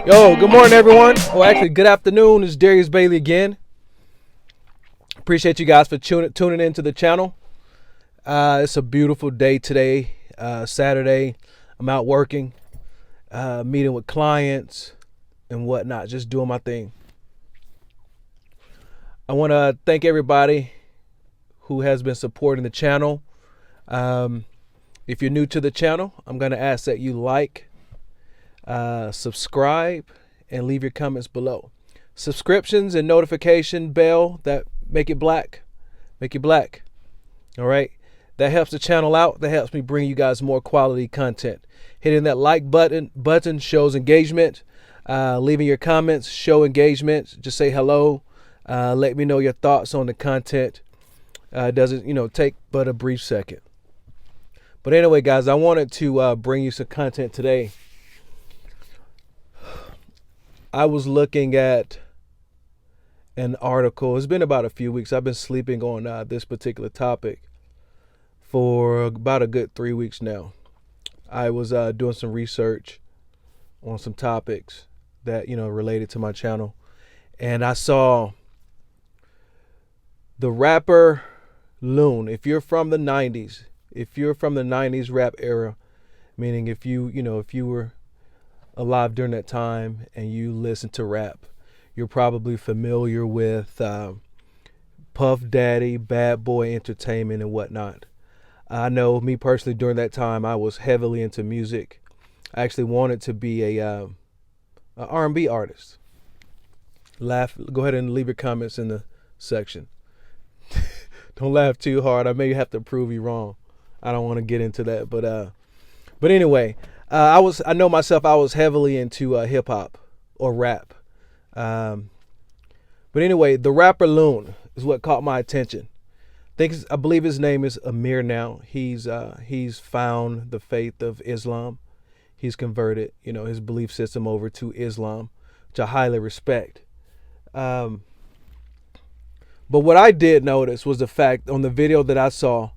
Yo, good morning, everyone. Well, actually, good afternoon. It's Darius Bailey again. Appreciate you guys for tuning into the channel. It's a beautiful day today, Saturday. I'm out working, meeting with clients and whatnot, just doing my thing. I want to thank everybody who has been supporting the channel. If you're new to the channel, I'm going to ask that you like, subscribe, and leave your comments below. Subscriptions and notification bell that make it black. All right. That helps the channel out. That helps me bring you guys more quality content. Hitting that like button shows engagement. Leaving your comments show engagement. Just say hello. Let me know your thoughts on the content. It doesn't, take but a brief second. But anyway, guys, I wanted to bring you some content today. I was looking at an article. It's been about a few weeks. I've been sleeping on this particular topic for about a good 3 weeks now. I was doing some research on some topics that, related to my channel. And I saw the rapper LOON. If you're from the 90s rap era, meaning if you were alive during that time and you listened to rap, you're probably familiar with Puff Daddy, Bad Boy Entertainment, and whatnot. I know me personally, during that time, I was heavily into music. I actually wanted to be a R&B artist. Go ahead and leave your comments in the section. Don't laugh too hard. I may have to prove you wrong. I don't want to get into that, but anyway, I know myself. I was heavily into hip hop or rap. But anyway, the rapper LOON is what caught my attention. I believe his name is Amir now. He's found the faith of Islam. He's converted, his belief system over to Islam, which I highly respect. But what I did notice was the fact on the video that I saw,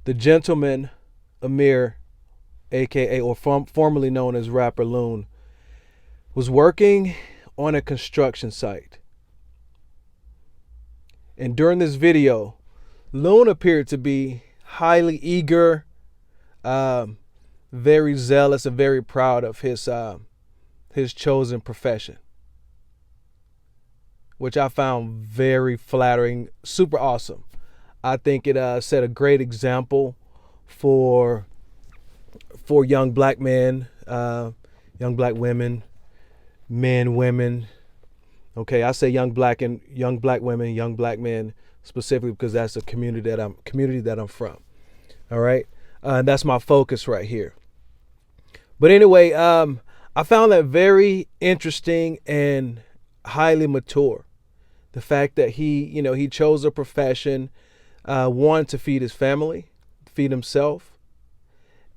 the gentleman Amir, aka or formerly known as Rapper LOON, was working on a construction site. And during this video, LOON appeared to be highly eager, very zealous, and very proud of his chosen profession, which I found very flattering, super awesome. I think it set a great example for young black men, young black women, men, women. Okay, I say young black women, young black men specifically because that's the community that I'm from. All right, that's my focus right here. But anyway, I found that very interesting and highly mature. The fact that he chose a profession, one, to feed his family, feed himself,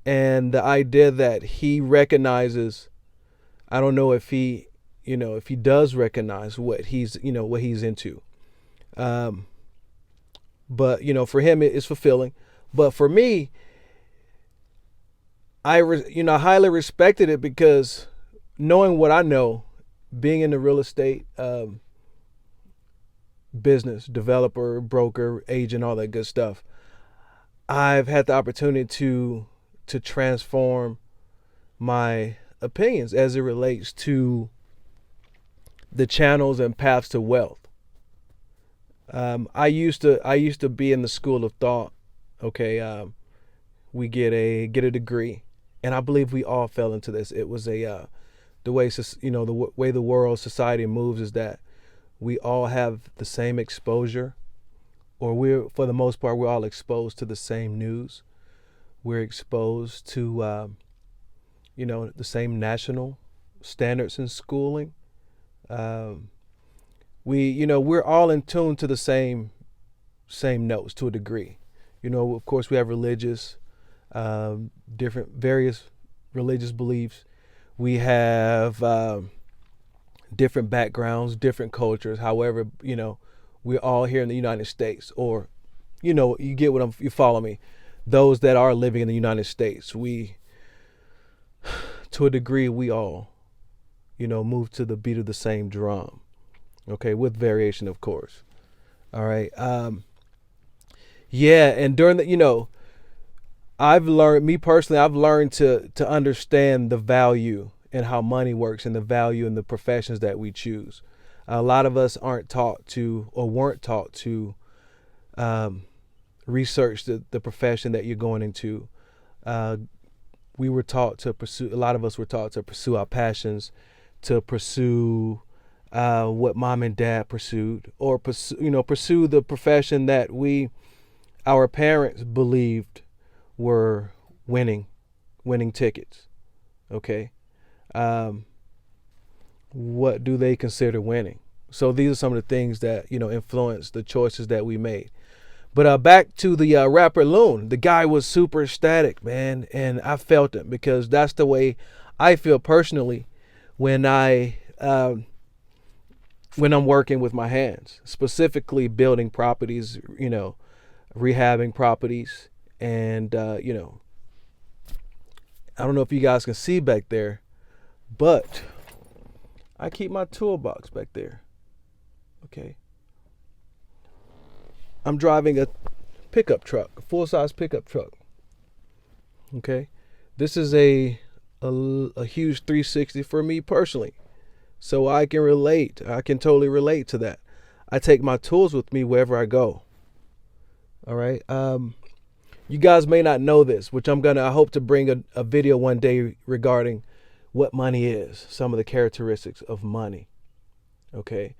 and the idea that he recognizes, I don't know if he does recognize what he's into. But, for him, it's fulfilling. But for me, I highly respected it because knowing what I know, being in the real estate business, developer, broker, agent, all that good stuff, I've had the opportunity to transform my opinions as it relates to the channels and paths to wealth. I used to be in the school of thought. Okay, we get a degree, and I believe we all fell into this. It was the way the world, society moves is that we all have the same exposure, or for the most part, we're all exposed to the same news. We're exposed to, the same national standards in schooling. We're all in tune to the same notes to a degree. Of course, we have religious, various religious beliefs. We have different backgrounds, different cultures. However, we're all here in the United States, or, you get what you follow me. Those that are living in the United States, to a degree, we all move to the beat of the same drum. Okay, with variation, of course. All right. Yeah, and during the, me personally, I've learned to understand the value and how money works and the value in the professions that we choose. A lot of us aren't taught to or weren't taught to research the profession that you're going into. We were taught to pursue, a lot of us were taught to pursue our passions, to pursue what mom and dad pursued, or pursue the profession that our parents believed were winning tickets. Okay. What do they consider winning? So these are some of the things that, influence the choices that we made. But back to the rapper Loon. The guy was super ecstatic, man, and I felt it because that's the way I feel personally when I'm working with my hands, specifically building properties, rehabbing properties, and I don't know if you guys can see back there, but I keep my toolbox back there. Okay. I'm driving a pickup truck, a full-size pickup truck. Okay. This is a huge 360 for me personally. So I can relate. I can totally relate to that. I take my tools with me wherever I go. All right. You guys may not know this, which I hope to bring a video one day regarding what money is, some of the characteristics of money. Okay.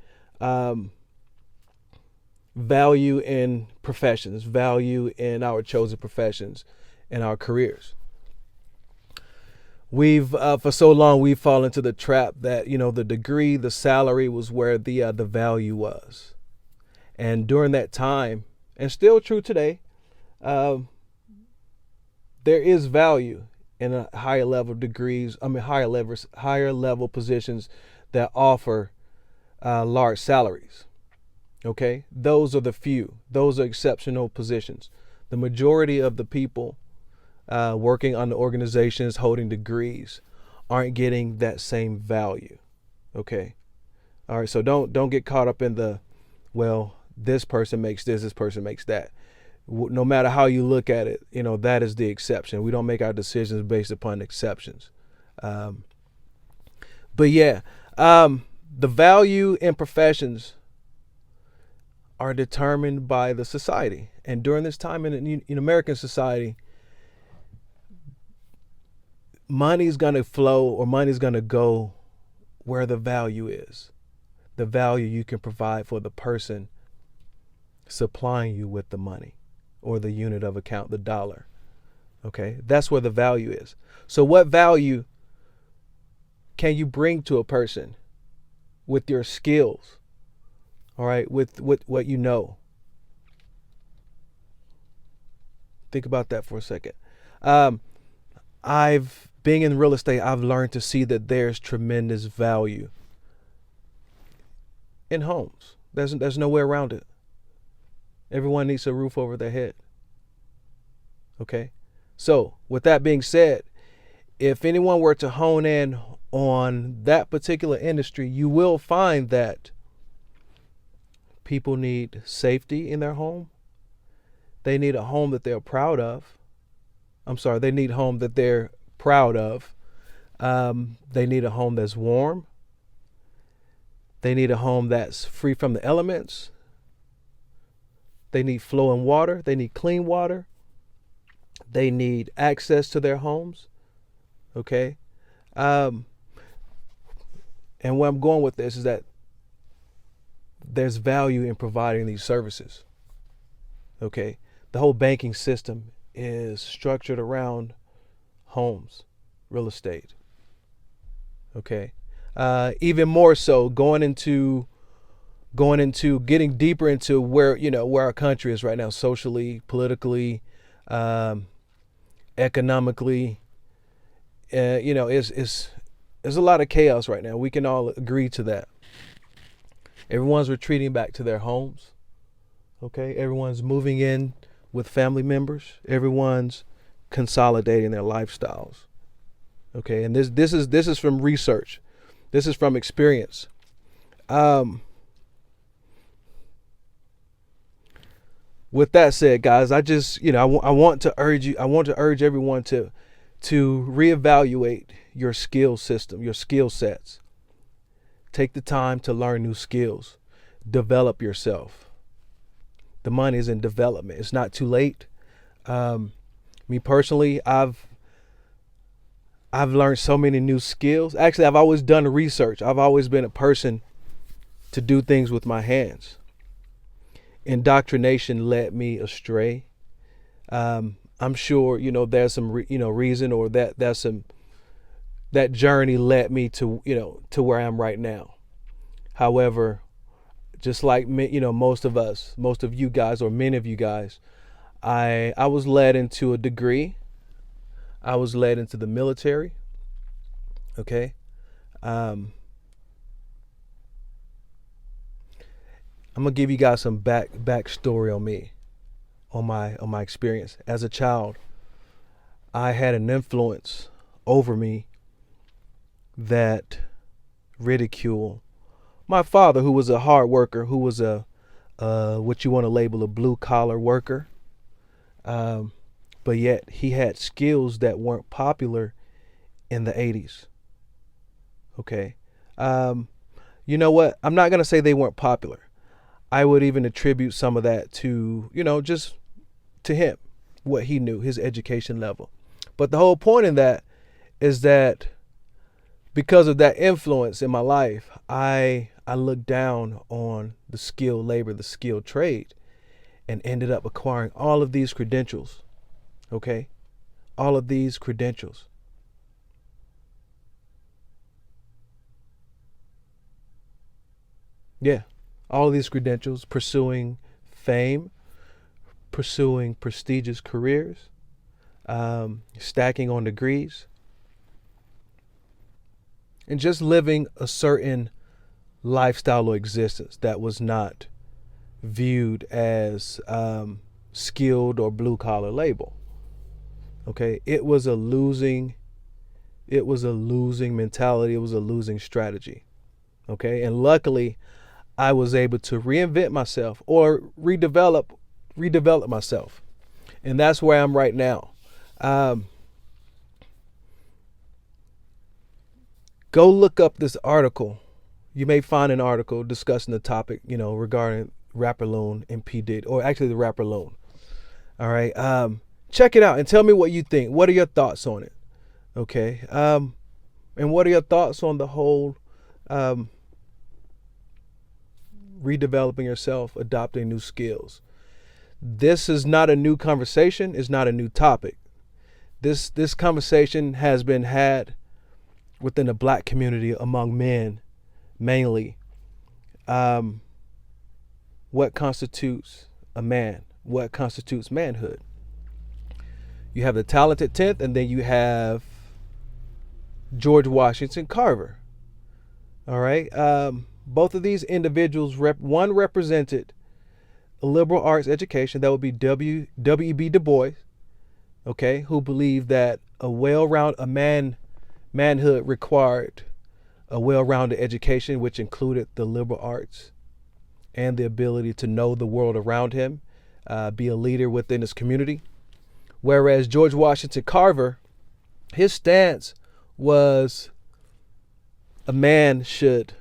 Value in professions, value in our chosen professions and our careers. We've for so long we've fallen into the trap that the degree, the salary was where the value was, and during that time, and still true today, there is value in a higher level degrees. Higher level positions that offer large salaries. Okay, those are the few. Those are exceptional positions. The majority of the people working on the organizations holding degrees aren't getting that same value. Okay, all right. So don't get caught up in this person makes this person makes that. No matter how you look at it, that is the exception. We don't make our decisions based upon exceptions. But yeah, the value in professions are determined by the society. And during this time in American society, money's going to flow, or money's going to go where the value is. The value you can provide for the person supplying you with the money, or the unit of account, the dollar. Okay, that's where the value is. So what value can you bring to a person with your skills? All right, with what you know. Think about that for a second. Being in real estate, I've learned to see that there's tremendous value in homes. There's no way around it. Everyone needs a roof over their head. Okay? So, with that being said, if anyone were to hone in on that particular industry, you will find that people need safety in their home. They need a home that they're proud of. They need a home that they're proud of. They need a home that's warm. They need a home that's free from the elements. They need flowing water. They need clean water. They need access to their homes. Okay. And where I'm going with this is that there's value in providing these services. Okay. The whole banking system is structured around homes, real estate. Okay. Even more so going into getting deeper into where our country is right now, socially, politically, economically. There's a lot of chaos right now. We can all agree to that. Everyone's retreating back to their homes. Okay, everyone's moving in with family members. Everyone's consolidating their lifestyles. Okay, and this is from research. This is from experience. With that said, guys, I just, I want to urge everyone to reevaluate your skill system, your skill sets. Take the time to learn new skills. Develop yourself. The money is in development. It's not too late. Me personally, I've learned so many new skills. Actually, I've always done research. I've always been a person to do things with my hands. Indoctrination led me astray. I'm sure, there's some, reason, or that journey led me to, to where I am right now. However, just like me, most of you guys, or many of you guys, I was led into a degree. I was led into the military. Okay. I'm gonna give you guys some backstory on me, on my experience. As a child, I had an influence over me that ridiculed my father, who was a hard worker, who was a what you want to label a blue collar worker, but yet he had skills that weren't popular in the 80s. Okay, you know what? I'm not gonna say they weren't popular. I would even attribute some of that to, just to him, what he knew, his education level. But the whole point in that is that because of that influence in my life, I looked down on the skilled labor, the skilled trade, and ended up acquiring all of these credentials. Okay? All of these credentials. Yeah. All of these credentials, pursuing fame, pursuing prestigious careers, stacking on degrees, and just living a certain lifestyle or existence that was not viewed as skilled or blue collar label. Okay, it was a losing mentality. It was a losing strategy. Okay, and luckily, I was able to reinvent myself, or redevelop myself. And that's where I'm right now. Go look up this article. You may find an article discussing the topic, regarding Rapper LOON and P. Diddy, or actually the Rapper LOON. All right. Check it out and tell me what you think. What are your thoughts on it? Okay. And what are your thoughts on the whole redeveloping yourself, adopting new skills? This is not a new conversation. It's not a new topic. This conversation has been had within the black community among men, mainly. What constitutes a man? What constitutes manhood? You have the talented 10th, and then you have George Washington Carver. All right. Both of these individuals, one represented a liberal arts education. That would be W.E.B. Du Bois, okay, who believed that manhood required a well-rounded education, which included the liberal arts and the ability to know the world around him, be a leader within his community. Whereas George Washington Carver, his stance was a man should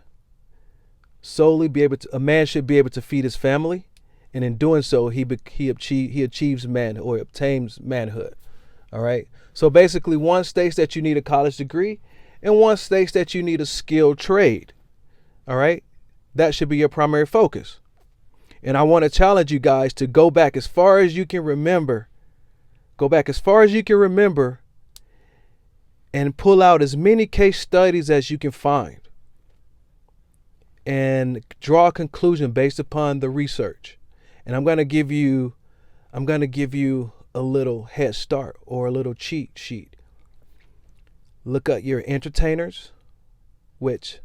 be able to feed his family, and in doing so, he achieves manhood, or obtains manhood. All right. So basically, one states that you need a college degree, and one states that you need a skilled trade. All right. That should be your primary focus. And I want to challenge you guys to go back as far as you can remember. And pull out as many case studies as you can find, and draw a conclusion based upon the research. And I'm going to give you a little head start, or a little cheat sheet. Look at your entertainers, which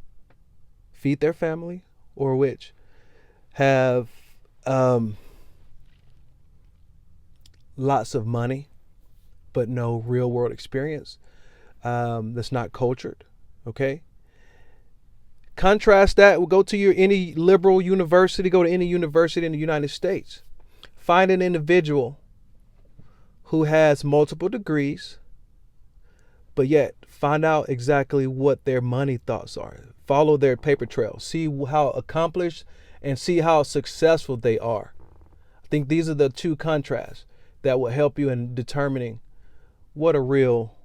feed their family, or which have lots of money but no real world experience, that's not cultured. Okay. Contrast that. We'll go to any liberal university, go to any university in the United States. Find an individual who has multiple degrees, but yet find out exactly what their money thoughts are. Follow their paper trail. See how accomplished and see how successful they are. I think these are the two contrasts that will help you in determining what a real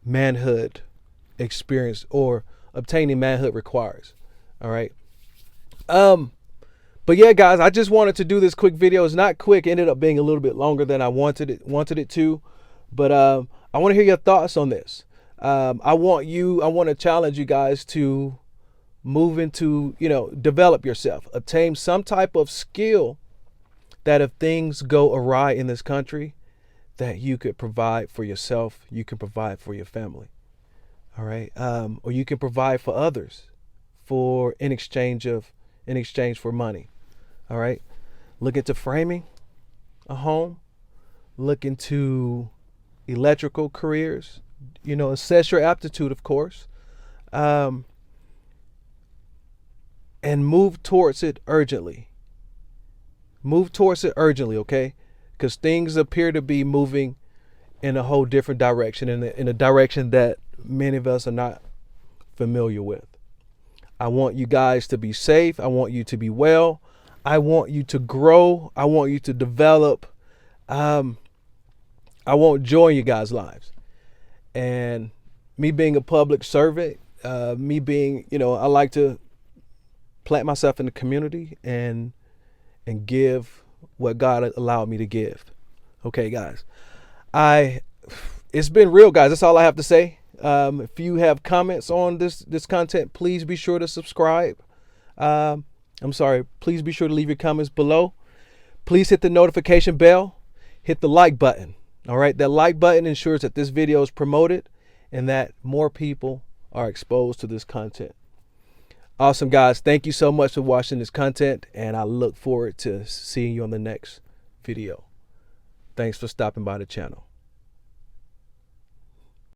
manhood experience or obtaining manhood requires. All right. But yeah, guys, I just wanted to do this quick video. It's not quick. It ended up being a little bit longer than I wanted it to. But I want to hear your thoughts on this. I want to challenge you guys to move into, develop yourself, obtain some type of skill that if things go awry in this country, that you could provide for yourself, you can provide for your family. All right. Or you can provide for others in exchange for money. All right. Look into framing a home, look into electrical careers, assess your aptitude, of course, and move towards it urgently. Okay? Because things appear to be moving in a whole different direction, in a direction that many of us are not familiar with. I want you guys to be safe. I want you to be well. I want you to grow. I want you to develop. I want joy in you guys' lives. And me being a public servant, me being, I like to plant myself in the community and give what God allowed me to give. Okay, guys. It's been real, guys. That's all I have to say. If you have comments on this content, please be sure to subscribe. Please be sure to leave your comments below. Please hit the notification bell. Hit the like button. All right. That like button ensures that this video is promoted and that more people are exposed to this content. Awesome, guys. Thank you so much for watching this content, and I look forward to seeing you on the next video. Thanks for stopping by the channel.